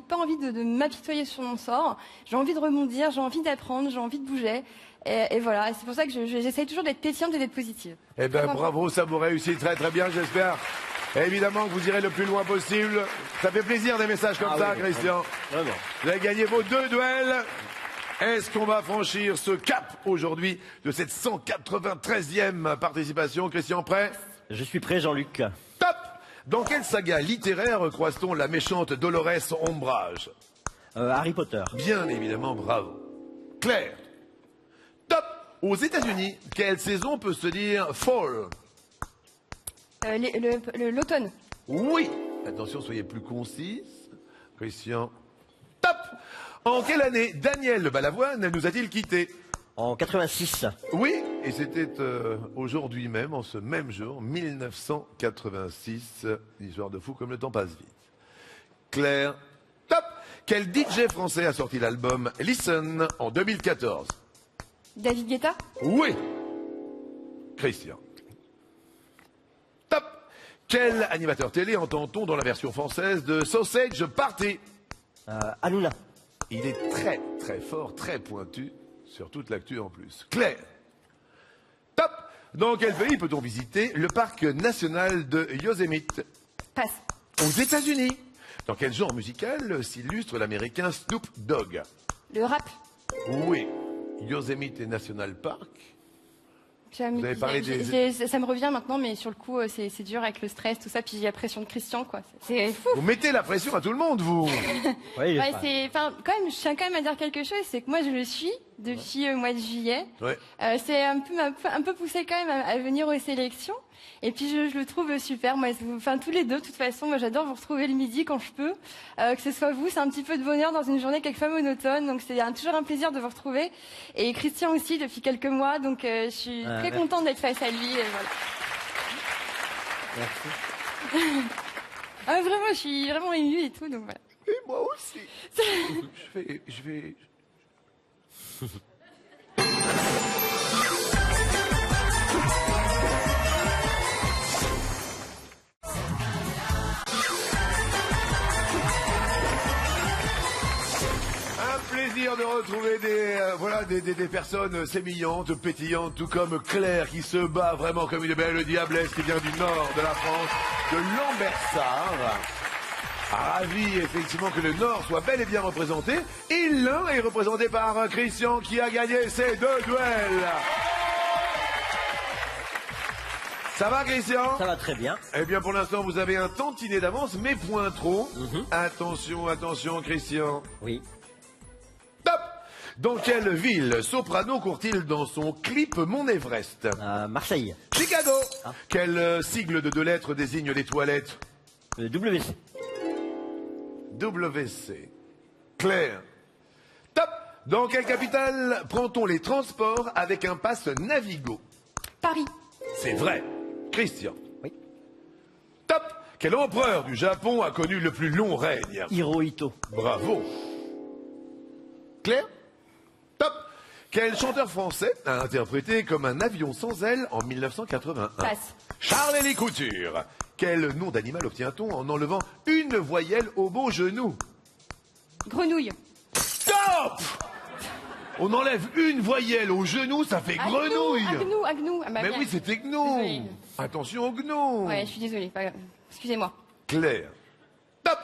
[SPEAKER 4] pas envie de m'apitoyer sur mon sort, j'ai envie de rebondir, j'ai envie d'apprendre, j'ai envie de bouger. Et voilà, et c'est pour ça que j'essaye toujours d'être pétillante et d'être positive.
[SPEAKER 1] Eh bien,
[SPEAKER 4] Très
[SPEAKER 1] bravo, ça vous réussit très très bien, j'espère. Évidemment que vous irez le plus loin possible. Ça fait plaisir des messages comme ça,
[SPEAKER 3] oui,
[SPEAKER 1] Christian.
[SPEAKER 3] Vraiment.
[SPEAKER 1] Vous avez gagné vos 2 duels. Est-ce qu'on va franchir ce cap aujourd'hui de cette 193e participation? Christian, prêt?
[SPEAKER 3] Je suis prêt, Jean-Luc.
[SPEAKER 1] Top! Dans quelle saga littéraire croise-t-on la méchante Dolores Ombrage?
[SPEAKER 3] Harry Potter.
[SPEAKER 1] Bien évidemment, bravo. Claire. Top! Aux États-Unis, quelle saison peut se dire fall?
[SPEAKER 4] L'automne.
[SPEAKER 1] Oui. Attention, soyez plus concise. Christian. Top! En quelle année Daniel Balavoine nous a-t-il quittés?
[SPEAKER 3] En 86.
[SPEAKER 1] Oui, et c'était aujourd'hui même, en ce même jour, 1986. Une histoire de fou comme le temps passe vite. Claire. Top! Quel DJ français a sorti l'album Listen en 2014?
[SPEAKER 4] David Guetta.
[SPEAKER 1] Oui. Christian. Top. Quel animateur télé entend-on dans la version française de Sausage Party?
[SPEAKER 3] Hanouna.
[SPEAKER 1] Il est très très fort, très pointu, sur toute l'actu en plus. Claire. Top. Dans quel pays peut-on visiter le parc national de Yosemite?
[SPEAKER 4] Passe.
[SPEAKER 1] Aux États-Unis. Dans quel genre musical s'illustre l'américain Snoop Dogg?
[SPEAKER 4] Le rap.
[SPEAKER 1] Oui. Yosemite National Park.
[SPEAKER 4] Vous
[SPEAKER 1] avez parlé
[SPEAKER 4] ça me revient maintenant, mais sur le coup, c'est dur avec le stress, tout ça, puis j'ai la pression de Christian, quoi. C'est fou.
[SPEAKER 1] Vous mettez la pression à tout le monde, vous.
[SPEAKER 3] Oui,
[SPEAKER 4] Ouais, quand même, je tiens quand même à dire quelque chose, c'est que moi, je le suis depuis le mois de juillet.
[SPEAKER 1] Ouais.
[SPEAKER 4] C'est un peu poussé quand même à venir aux sélections. Et puis je le trouve super. Moi, enfin tous les deux, de toute façon, moi j'adore vous retrouver le midi quand je peux. Que ce soit vous, c'est un petit peu de bonheur dans une journée quelquefois monotone. Donc c'est toujours un plaisir de vous retrouver. Et Christian aussi depuis quelques mois. Donc je suis très contente d'être face à lui. Et voilà.
[SPEAKER 3] Merci.
[SPEAKER 4] Ah, vraiment, je suis vraiment émue et tout. Donc voilà.
[SPEAKER 1] Et moi aussi. je vais. Plaisir de retrouver des personnes sémillantes, pétillantes, tout comme Claire qui se bat vraiment comme une belle diablesse qui vient du nord de la France, de Lambersart. Ravi effectivement que le nord soit bel et bien représenté. Et l'un est représenté par Christian qui a gagné ces 2 duels. Ça va, Christian?
[SPEAKER 3] Ça va très bien.
[SPEAKER 1] Eh bien, pour l'instant, vous avez un tantinet d'avance, mais point trop. Attention, attention, Christian.
[SPEAKER 3] Oui.
[SPEAKER 1] Top! Dans quelle ville Soprano court-il dans son clip Mon Everest?
[SPEAKER 3] Marseille.
[SPEAKER 1] Chicago. Quel sigle de 2 lettres désigne les toilettes?
[SPEAKER 3] WC.
[SPEAKER 1] WC. Claire. Top! Dans quelle capitale prend-on les transports avec un pass Navigo?
[SPEAKER 4] Paris.
[SPEAKER 1] C'est vrai. Christian.
[SPEAKER 3] Oui.
[SPEAKER 1] Top! Quel empereur du Japon a connu le plus long règne?
[SPEAKER 3] Hirohito.
[SPEAKER 1] Bravo. Claire? Top! Quel chanteur français a interprété comme un avion sans ailes en 1981?
[SPEAKER 4] Passe.
[SPEAKER 1] Charles-Élie Couture. quel nom d'animal obtient-on en enlevant une voyelle au bon genou?
[SPEAKER 4] Grenouille.
[SPEAKER 1] Stop! On enlève une voyelle au genou, ça fait grenouille.
[SPEAKER 4] Agnou. Ah bah
[SPEAKER 1] Mais
[SPEAKER 4] bien.
[SPEAKER 1] oui, c'était gnou.
[SPEAKER 4] Désolée.
[SPEAKER 1] Attention au gnou.
[SPEAKER 4] Ouais, je suis désolée. pas grave. Excusez-moi.
[SPEAKER 1] Claire. Top.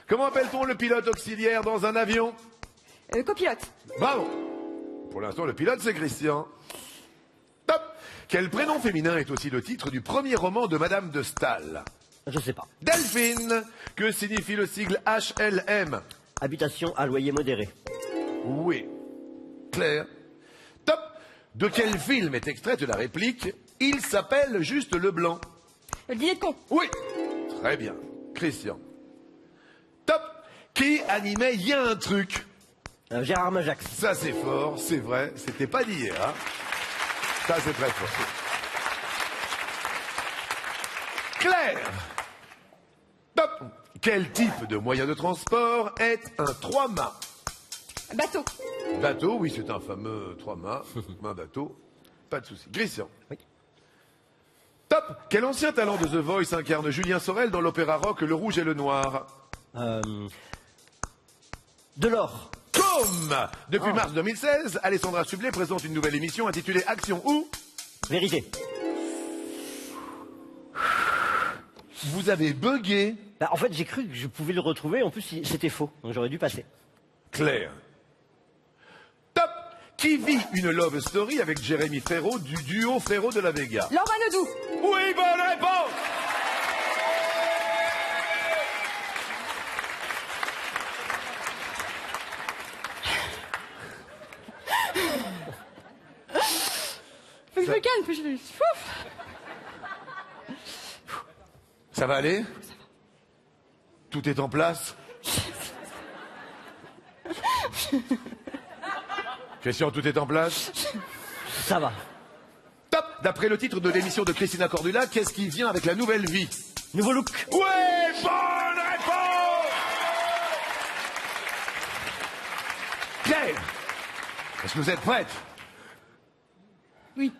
[SPEAKER 1] Comment appelle-t-on le pilote auxiliaire dans un avion?
[SPEAKER 4] Copilote.
[SPEAKER 1] Bravo. Pour l'instant, le pilote, c'est Christian. Top. Quel prénom féminin est aussi le titre du premier roman de Madame de Staël?
[SPEAKER 3] Je sais pas.
[SPEAKER 1] Delphine. Que signifie le sigle HLM?
[SPEAKER 3] Habitation à loyer modéré.
[SPEAKER 1] Oui. Claire. Top. De quel film est extraite la réplique « Il s'appelle juste Leblanc »
[SPEAKER 4] Le dîner de con.
[SPEAKER 1] Oui. Très bien. Christian. Top. Qui animait Y a un truc?
[SPEAKER 3] Gérard Majax.
[SPEAKER 1] Ça c'est fort, c'est vrai, c'était pas d'hier. Hein. Ça c'est très fort. Claire. Top. Quel type de moyen de transport est un trois-mâts?
[SPEAKER 4] Bateau.
[SPEAKER 1] Bateau, oui, c'est un fameux trois-mâts, un bateau, pas de souci. Christian.
[SPEAKER 3] Oui.
[SPEAKER 1] Top. Quel ancien talent de The Voice incarne Julien Sorel dans l'opéra rock Le Rouge et le Noir?
[SPEAKER 3] Delors.
[SPEAKER 1] Comme depuis mars 2016, Alessandra Sublet présente une nouvelle émission intitulée Action ou
[SPEAKER 3] Vérité.
[SPEAKER 1] Vous avez bugué.
[SPEAKER 3] Bah, en fait, j'ai cru que je pouvais le retrouver. En plus, c'était faux. Donc j'aurais dû passer.
[SPEAKER 1] Claire. Top. Qui vit une love story avec Jérémy Frérot du duo Frérot de la Vega?
[SPEAKER 4] Laure Manodou.
[SPEAKER 1] Oui, bonne réponse.
[SPEAKER 4] Faut que je me calme, faut que je... Ouf.
[SPEAKER 1] Ça va aller? Tout est en place? Christian, tout est en place?
[SPEAKER 3] Ça va.
[SPEAKER 1] Top. D'après le titre de l'émission de Christina Cordula, qu'est-ce qui vient avec la nouvelle vie?
[SPEAKER 3] Nouveau look.
[SPEAKER 1] Ouais, bonne réponse. Claire, est-ce que vous êtes prête?
[SPEAKER 4] Oui.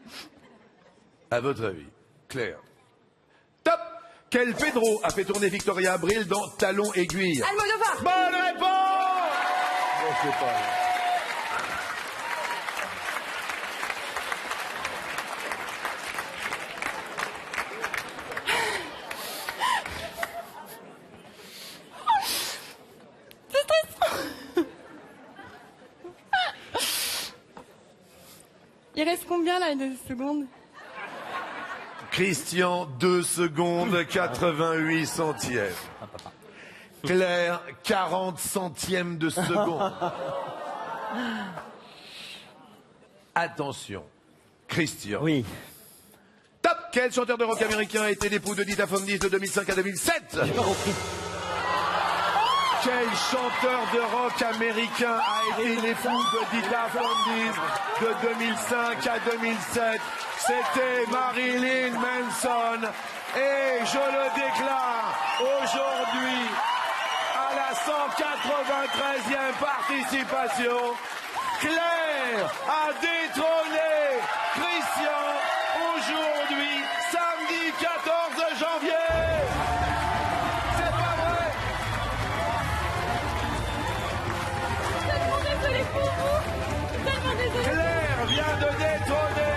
[SPEAKER 1] À votre avis, Claire. Top. Quel Pedro a fait tourner Victoria Abril dans Talon Aiguille?
[SPEAKER 4] Almodovar.
[SPEAKER 1] Bonne réponse. Bon, c'est pas...
[SPEAKER 4] Il reste combien là de secondes?
[SPEAKER 1] Christian, 2 secondes, 88 centièmes. Claire, 40 centièmes de seconde. Attention. Christian.
[SPEAKER 3] Oui.
[SPEAKER 1] Top. Quel chanteur de rock américain a été l'époux de Dita Von Dis de 2005 à 2007?
[SPEAKER 3] J'ai pas compris.
[SPEAKER 1] Quel chanteur de rock américain a été l'époux de Dita Von Dis de 2005 à 2007? C'était Marilyn Manson. Et je le déclare aujourd'hui, à la 193e participation, Claire a détrôné Christian aujourd'hui, samedi 14 janvier. C'est pas vrai?
[SPEAKER 4] Tellement désolée pour vous. Tellement désolée.
[SPEAKER 1] Claire vient de détrôner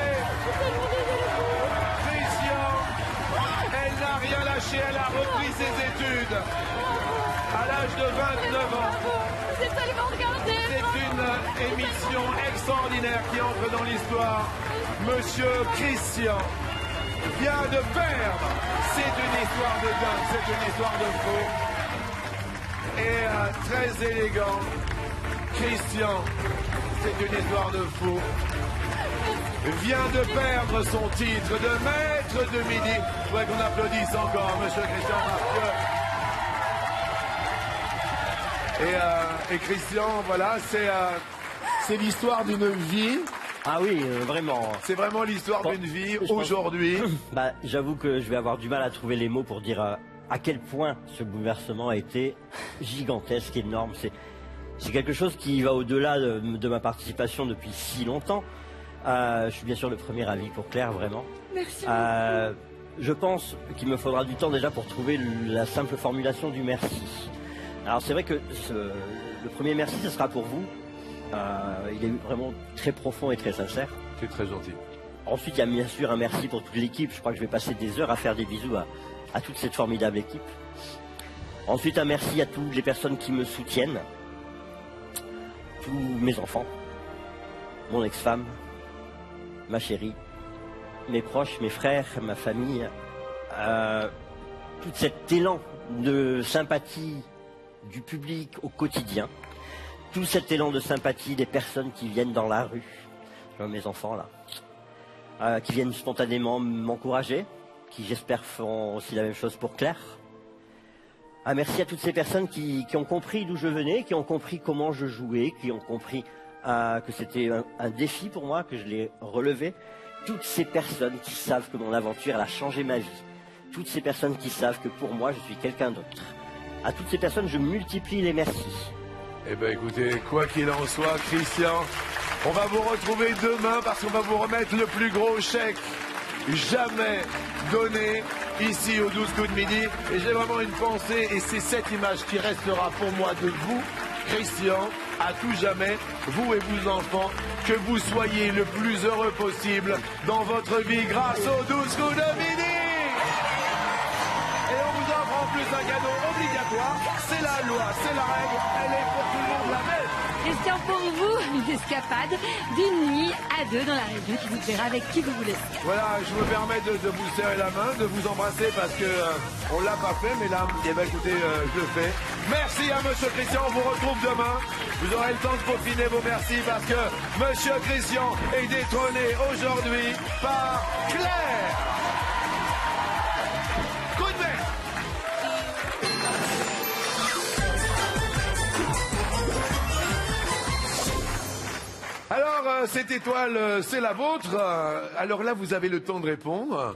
[SPEAKER 4] Tellement désolée pour vous.
[SPEAKER 1] Christian. Elle n'a rien lâché, elle a repris ses études à l'âge de 29 ans.
[SPEAKER 4] J'ai tellement regardé.
[SPEAKER 1] C'est une émission extraordinaire qui entre dans l'histoire. Monsieur Christian vient de perdre. C'est une histoire de dingue, c'est une histoire de fou. Et très élégant. Christian, c'est une histoire de fou. Vient de perdre son titre de maître de midi. Je voudrais qu'on applaudisse encore Monsieur Christian Martieu. Et Christian, voilà, c'est l'histoire d'une vie.
[SPEAKER 3] Ah oui, vraiment.
[SPEAKER 1] C'est vraiment l'histoire
[SPEAKER 3] Bon,
[SPEAKER 1] d'une vie
[SPEAKER 3] je pense-
[SPEAKER 1] aujourd'hui.
[SPEAKER 3] Bah, j'avoue que je vais avoir du mal à trouver les mots pour dire à quel point ce bouleversement a été gigantesque, énorme. C'est quelque chose qui va au-delà de ma participation depuis si longtemps. Je suis bien sûr le premier avis pour Claire, vraiment.
[SPEAKER 4] Merci.
[SPEAKER 3] je pense qu'il me faudra du temps déjà pour trouver la simple formulation du merci. Alors c'est vrai que le premier merci, ce sera pour vous. Il est vraiment très profond et très sincère.
[SPEAKER 1] C'est très gentil.
[SPEAKER 3] Ensuite, il y a bien sûr un merci pour toute l'équipe. Je crois que je vais passer des heures à faire des bisous à toute cette formidable équipe. Ensuite, un merci à toutes les personnes qui me soutiennent. Tous mes enfants, mon ex-femme, ma chérie, mes proches, mes frères, ma famille. Tout cet élan de sympathie du public au quotidien. Tout cet élan de sympathie des personnes qui viennent dans la rue. Je vois mes enfants là. Qui viennent spontanément m'encourager, qui j'espère feront aussi la même chose pour Claire. Merci à toutes ces personnes qui ont compris d'où je venais, qui ont compris comment je jouais, qui ont compris que c'était un défi pour moi, que je l'ai relevé. Toutes ces personnes qui savent que mon aventure elle a changé ma vie. Toutes ces personnes qui savent que pour moi je suis quelqu'un d'autre. À toutes ces personnes je multiplie les merci.
[SPEAKER 1] Eh bien écoutez, quoi qu'il en soit, Christian, on va vous retrouver demain parce qu'on va vous remettre le plus gros chèque jamais donné ici au 12 coups de midi. Et j'ai vraiment une pensée, et c'est cette image qui restera pour moi de vous, Christian, à tout jamais, vous et vos enfants, que vous soyez le plus heureux possible dans votre vie grâce aux 12 coups de midi. Et on vous offre en plus un cadeau obligatoire, c'est la loi, c'est la règle, elle est pour tout le monde la même.
[SPEAKER 2] Christian, pour vous, une escapade d'une nuit à deux dans la région qui vous plaira avec qui vous voulez.
[SPEAKER 1] Voilà, je me permets de vous serrer la main, de vous embrasser parce que on l'a pas fait, mais là, eh ben, écoutez, je le fais. Merci à Monsieur Christian, on vous retrouve demain. Vous aurez le temps de peaufiner vos merci parce que Monsieur Christian est détrôné aujourd'hui par Claire. Coup de main. Alors, cette étoile, c'est la vôtre. Alors là, vous avez le temps de répondre.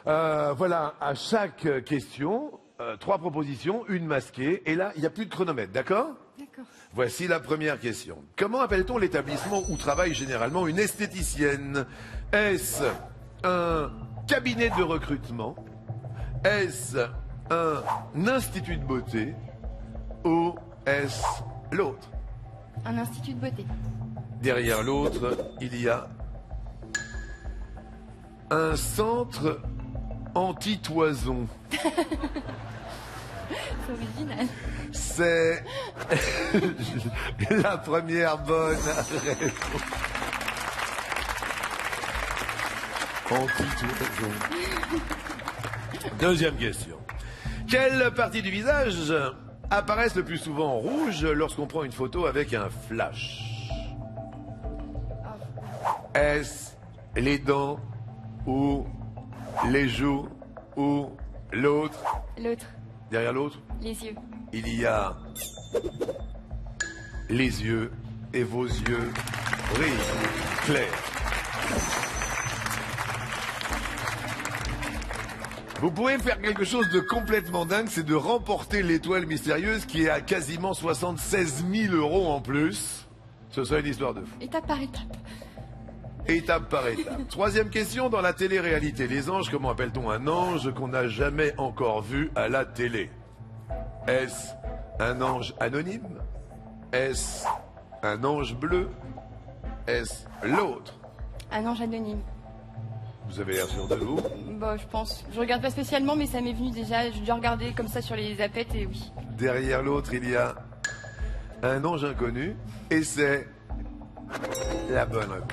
[SPEAKER 1] Voilà, à chaque question, 3 propositions, une masquée. Et là, il n'y a plus de chronomètre, d'accord?
[SPEAKER 4] D'accord.
[SPEAKER 1] Voici la première question. Comment appelle-t-on l'établissement où travaille généralement une esthéticienne? Est-ce un cabinet de recrutement? Est-ce un institut de beauté? Ou est-ce l'autre?
[SPEAKER 4] Un institut de beauté.
[SPEAKER 1] Derrière l'autre, il y a un centre anti-toison.
[SPEAKER 4] C'est original.
[SPEAKER 1] C'est la première bonne réponse. Anti-toison. Deuxième question. Quelle partie du visage apparaissent le plus souvent en rouge lorsqu'on prend une photo avec un flash? Est-ce les dents ou les joues ou l'autre?
[SPEAKER 4] L'autre.
[SPEAKER 1] Derrière l'autre,
[SPEAKER 4] Les yeux.
[SPEAKER 1] il y a les yeux et vos yeux brillent clairs. Vous pouvez faire quelque chose de complètement dingue, c'est de remporter l'étoile mystérieuse qui est à quasiment 76 000 € en plus. Ce serait une histoire de fou.
[SPEAKER 4] Étape par étape.
[SPEAKER 1] Étape par étape. Troisième question, dans la télé-réalité, les anges, comment appelle-t-on un ange qu'on n'a jamais encore vu à la télé? Est-ce un ange anonyme? Est-ce un ange bleu? Est-ce l'autre?
[SPEAKER 4] Un ange anonyme.
[SPEAKER 1] Vous avez l'air sûr de vous?
[SPEAKER 4] Bah, je pense. Je regarde pas spécialement, mais ça m'est venu déjà. J'ai dû regarder comme ça sur les zapettes et oui.
[SPEAKER 1] Derrière l'autre, il y a un ange inconnu et c'est la bonne réponse.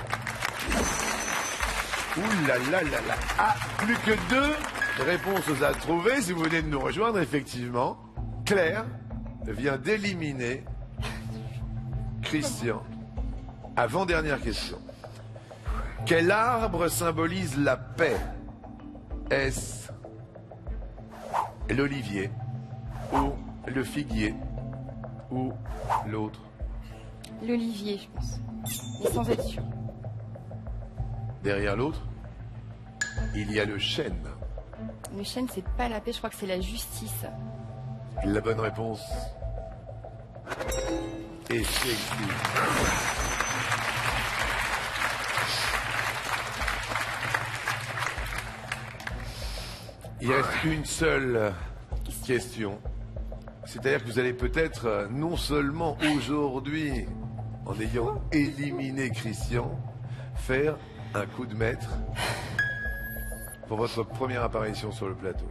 [SPEAKER 1] Ouh là là là là. Ah, plus que 2 réponses à trouver si vous venez de nous rejoindre, effectivement. Claire vient d'éliminer Christian. Avant-dernière question. Quel arbre symbolise la paix? Est-ce l'olivier ou le figuier ou l'autre?
[SPEAKER 4] L'olivier, je pense. Mais sans être sûr.
[SPEAKER 1] Derrière l'autre, il y a le chêne.
[SPEAKER 4] Le chêne, c'est pas la paix, je crois que c'est la justice.
[SPEAKER 1] La bonne réponse est Shakespeare. Il reste une seule question. C'est-à-dire que vous allez peut-être, non seulement aujourd'hui, en ayant éliminé Christian, faire un coup de maître pour votre première apparition sur le plateau.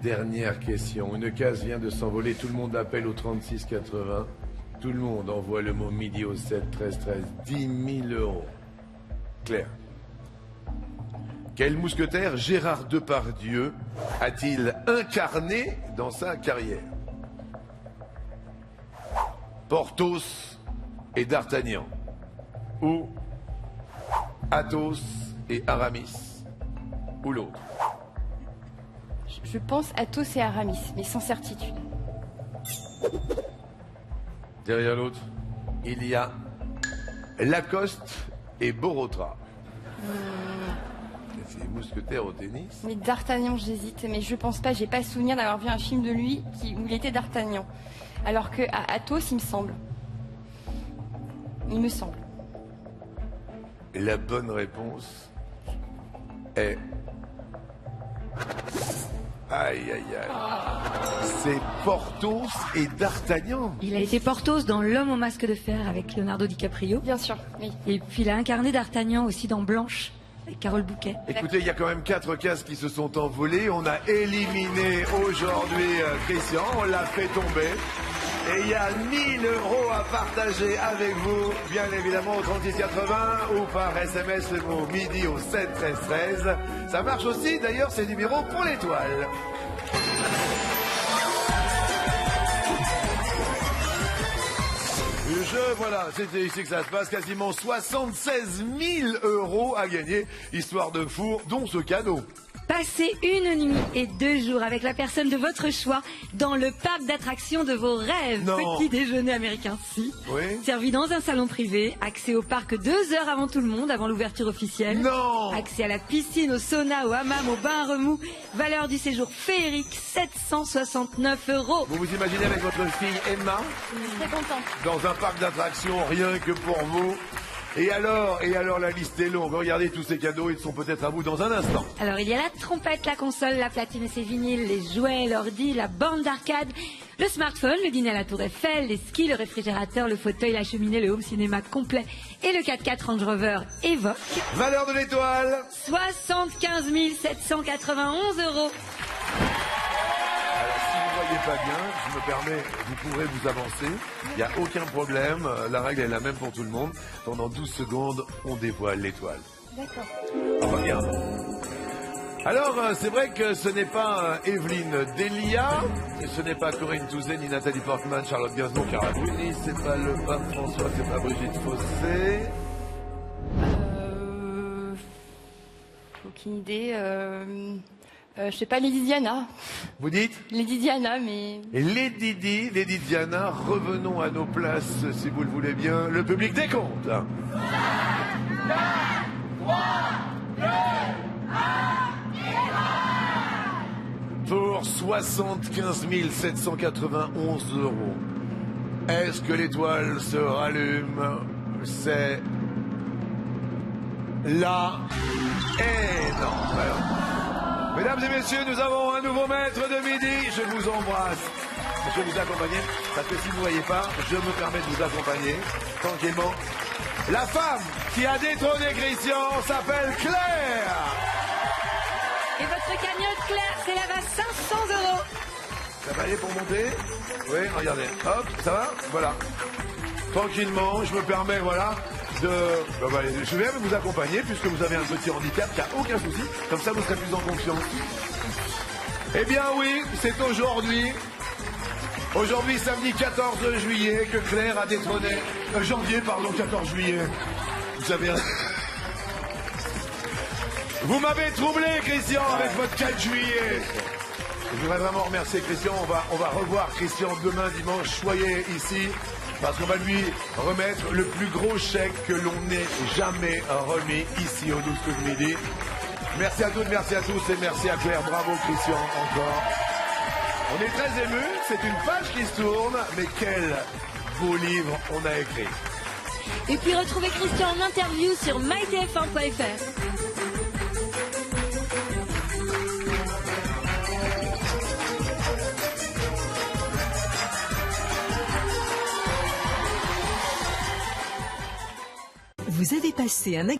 [SPEAKER 1] Dernière question. Une case vient de s'envoler. Tout le monde appelle au 3680. Tout le monde envoie le mot midi au 7 13 13. 10 000 euros. Claire. Quel mousquetaire Gérard Depardieu a-t-il incarné dans sa carrière? Porthos et D'Artagnan, ou Athos et Aramis, ou l'autre?
[SPEAKER 4] Je pense Athos et Aramis, mais sans certitude.
[SPEAKER 1] Derrière l'autre, il y a Lacoste et Borotra. C'est les mousquetaires au tennis.
[SPEAKER 4] Mais D'Artagnan, j'hésite, mais je pense pas, j'ai pas souvenir d'avoir vu un film de lui où il était D'Artagnan. Alors que à Athos, il me semble. Il me semble.
[SPEAKER 1] La bonne réponse est... Aïe, aïe, aïe. C'est Porthos et D'Artagnan.
[SPEAKER 2] Il a été Porthos dans L'homme au masque de fer avec Leonardo DiCaprio.
[SPEAKER 4] Bien sûr, oui.
[SPEAKER 2] Et puis il a incarné D'Artagnan aussi dans Blanche avec Carole Bouquet.
[SPEAKER 1] Écoutez, il y a quand même 4 cases qui se sont envolées. On a éliminé aujourd'hui Christian, on l'a fait tomber. Et il y a 1 000 euros à partager avec vous, bien évidemment au 3680 ou par SMS le mot midi au 7 13 13. Ça marche aussi d'ailleurs ces numéros pour l'étoile. Le jeu, voilà, c'était ici que ça se passe, quasiment 76 000 euros à gagner, histoire de fou, dont ce cadeau.
[SPEAKER 2] Passez 1 nuit et 2 jours avec la personne de votre choix dans le parc d'attractions de vos rêves.
[SPEAKER 1] Non.
[SPEAKER 2] Petit déjeuner américain, si.
[SPEAKER 1] Oui.
[SPEAKER 2] Servi dans un salon privé, accès au parc 2 heures avant tout le monde, avant l'ouverture officielle.
[SPEAKER 1] Non.
[SPEAKER 2] Accès à la piscine, au sauna, au hammam, au bain à remous. Valeur du séjour féerique, 769 euros.
[SPEAKER 1] Vous vous imaginez avec votre fille Emma,
[SPEAKER 4] Je suis très contente.
[SPEAKER 1] dans un parc d'attractions, rien que pour vous. Et alors, la liste est longue. Regardez tous ces cadeaux, ils sont peut-être à vous dans un instant.
[SPEAKER 2] Alors il y a la trompette, la console, la platine et ses vinyles, les jouets, l'ordi, la borne d'arcade, le smartphone, le dîner à la Tour Eiffel, les skis, le réfrigérateur, le fauteuil, la cheminée, le home cinéma complet et le 4x4 Range Rover Evoque.
[SPEAKER 1] Valeur de l'étoile.
[SPEAKER 2] 75 791 euros.
[SPEAKER 1] Alors, si vous ne voyez pas bien, je me permets, vous pourrez vous avancer. Il n'y a aucun problème. La règle est la même pour tout le monde. Pendant 12 secondes, on dévoile l'étoile.
[SPEAKER 4] D'accord.
[SPEAKER 1] Enfin, bien. Alors, c'est vrai que ce n'est pas Evelyne Delia, ce n'est pas Corinne Touzé, ni Nathalie Portman, Charlotte Gainsbourg, Cara Bruni, c'est pas le pape François, c'est pas Brigitte Fossé.
[SPEAKER 4] Aucune idée. Je sais pas, Lady Diana.
[SPEAKER 1] Vous dites
[SPEAKER 4] Lady Diana, mais...
[SPEAKER 1] Lady Di, Lady Diana, revenons à nos places, si vous le voulez bien. Le public décompte. 5, 4, 3, 2, 1, pour 75 791 euros. Est-ce que l'étoile se rallume? C'est là. Et non. Alors, mesdames et messieurs, nous avons un nouveau maître de midi. Je vous embrasse. Je vais vous accompagner, parce que si vous ne voyez pas, je me permets de vous accompagner tranquillement. La femme qui a détrôné Christian s'appelle Claire.
[SPEAKER 2] Et votre cagnotte Claire s'élève à 500 euros.
[SPEAKER 1] Ça va aller pour monter? Oui, regardez. Hop, ça va? Voilà. Tranquillement, je me permets, voilà, je vais même vous accompagner, puisque vous avez un petit handicap, il n'y a aucun souci. Comme ça, vous serez plus en confiance. Eh bien oui, c'est aujourd'hui, samedi 14 juillet, que Claire a détrôné... janvier, pardon, 14 juillet. Vous savez... Vous m'avez troublé, Christian, avec votre 4 juillet. Je voudrais vraiment remercier Christian. On va revoir Christian demain, dimanche. Soyez ici, parce qu'on va lui remettre le plus gros chèque que l'on n'ait jamais remis ici au 12 coups de midi. Merci à toutes, merci à tous et merci à Claire. Bravo, Christian, encore. On est très émus. C'est une page qui se tourne, mais quel beau livre on a écrit.
[SPEAKER 2] Et puis retrouvez Christian en interview sur mytf1.fr.
[SPEAKER 10] Vous avez passé un